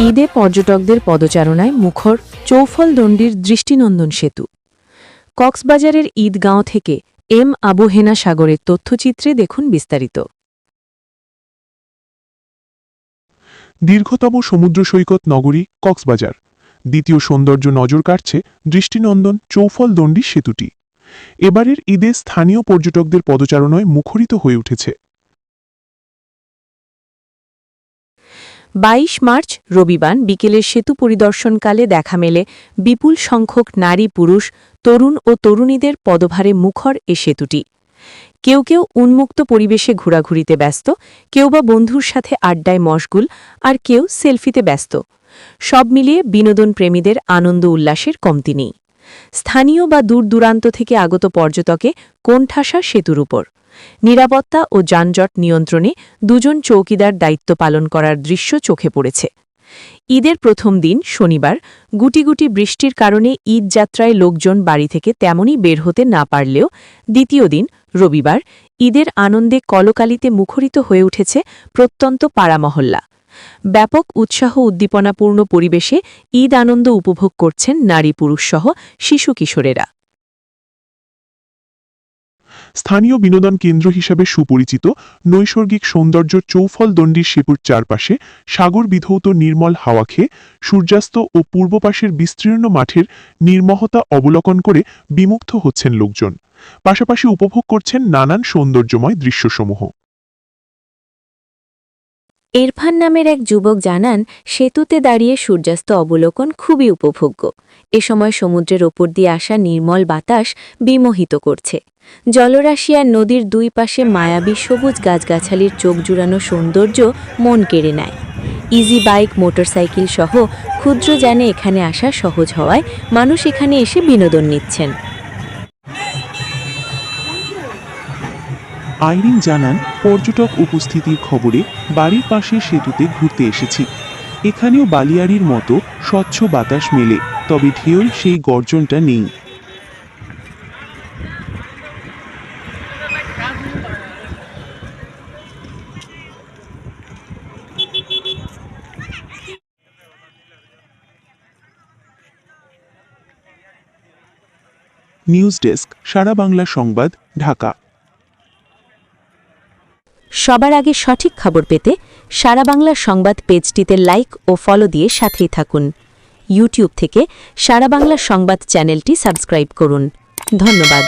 ঈদে পর্যটকদের পদচারণায় মুখর চৌফলদণ্ডির দৃষ্টিনন্দন সেতু। কক্সবাজারের ঈদগাঁও থেকে এম আবু হেনা সাগরের তথ্যচিত্রে দেখুন বিস্তারিত। দীর্ঘতম সমুদ্র সৈকত নগরী কক্সবাজার, দ্বিতীয় সৌন্দর্য নজর কাটছে দৃষ্টিনন্দন চৌফলদণ্ডী সেতুটি। এবারের ঈদে স্থানীয় পর্যটকদের পদচারণায় মুখরিত হয়ে উঠেছে। ২২ মার্চ রবিবার বিকেলের সেতু পরিদর্শনকালে দেখা মেলে বিপুল সংখ্যক নারী পুরুষ, তরুণ ও তরুণীদের পদভারে মুখর এ সেতুটি। কেউ কেউ উন্মুক্ত পরিবেশে ঘোরাঘুরিতে ব্যস্ত, কেউ বা বন্ধুর সাথে আড্ডায় মশগুল, আর কেউ সেলফিতে ব্যস্ত। সব মিলিয়ে বিনোদন প্রেমীদের আনন্দ উল্লাসের কমতি নেই। স্থানীয় বা দূর দূরান্ত থেকে আগত পর্যটকে কোণঠাসা সেতুর উপর। নিরাপত্তা ও যানজট নিয়ন্ত্রণে দুজন চৌকিদার দায়িত্ব পালন করার দৃশ্য চোখে পড়েছে। ঈদের প্রথম দিন শনিবার গুটি গুটি বৃষ্টির কারণে ঈদ যাত্রায় লোকজন বাড়ি থেকে তেমনই বের হতে না পারলেও দ্বিতীয় দিন রবিবার ঈদের আনন্দে কলকালিতে মুখরিত হয়ে উঠেছে প্রত্যন্ত পাড়া মহল্লা। ব্যাপক উৎসাহ উদ্দীপনাপূর্ণ পরিবেশে ঈদ আনন্দ উপভোগ করছেন নারী পুরুষসহ শিশু কিশোরেরা। স্থানীয় বিনোদন কেন্দ্র হিসেবে সুপরিচিত নৈসর্গিক সৌন্দর্য চৌফলদণ্ডির সেতুর চারপাশে সাগর বিধৌত নির্মল হাওয়া খেয়ে সূর্যাস্ত ও পূর্ব পাশের বিস্তীর্ণ মাঠের নির্মহতা অবলোকন করে বিমুগ্ধ হচ্ছেন লোকজন। পাশাপাশি উপভোগ করছেন নানান সৌন্দর্যময় দৃশ্যসমূহ। ইরফান নামের এক যুবক জানান, সেতুতে দাঁড়িয়ে সূর্যাস্ত অবলোকন খুবই উপভোগ্য। এ সময় সমুদ্রের ওপর দিয়ে আসা নির্মল বাতাস বিমোহিত করছে। জলরাশি আর নদীর দুই পাশে মায়াবী সবুজ গাছগাছালির চোখ জুড়ানো সৌন্দর্য মন কেড়ে নেয়। ইজি বাইক, মোটরসাইকেল সহ ক্ষুদ্র যানে এখানে আসা সহজ হওয়ায় মানুষ এখানে এসে বিনোদন নিচ্ছেন। আইরিন জানান, পর্যটক উপস্থিতির খবরে বাড়ির পাশে সেতুতে ঘুরতে এসেছি। এখানেও বালিয়াড়ির মতো স্বচ্ছ বাতাস মেলে, তবে ঢেউর সেই গর্জনটা নেই। নিউজ ডেস্ক, সারা বাংলা সংবাদ, ঢাকা। সবার আগে সঠিক খবর পেতে সারা বাংলা সংবাদ পেজটিতে লাইক ও ফলো দিয়ে সাথেই থাকুন। ইউটিউব থেকে সারা বাংলা সংবাদ চ্যানেলটি সাবস্ক্রাইব করুন। ধন্যবাদ।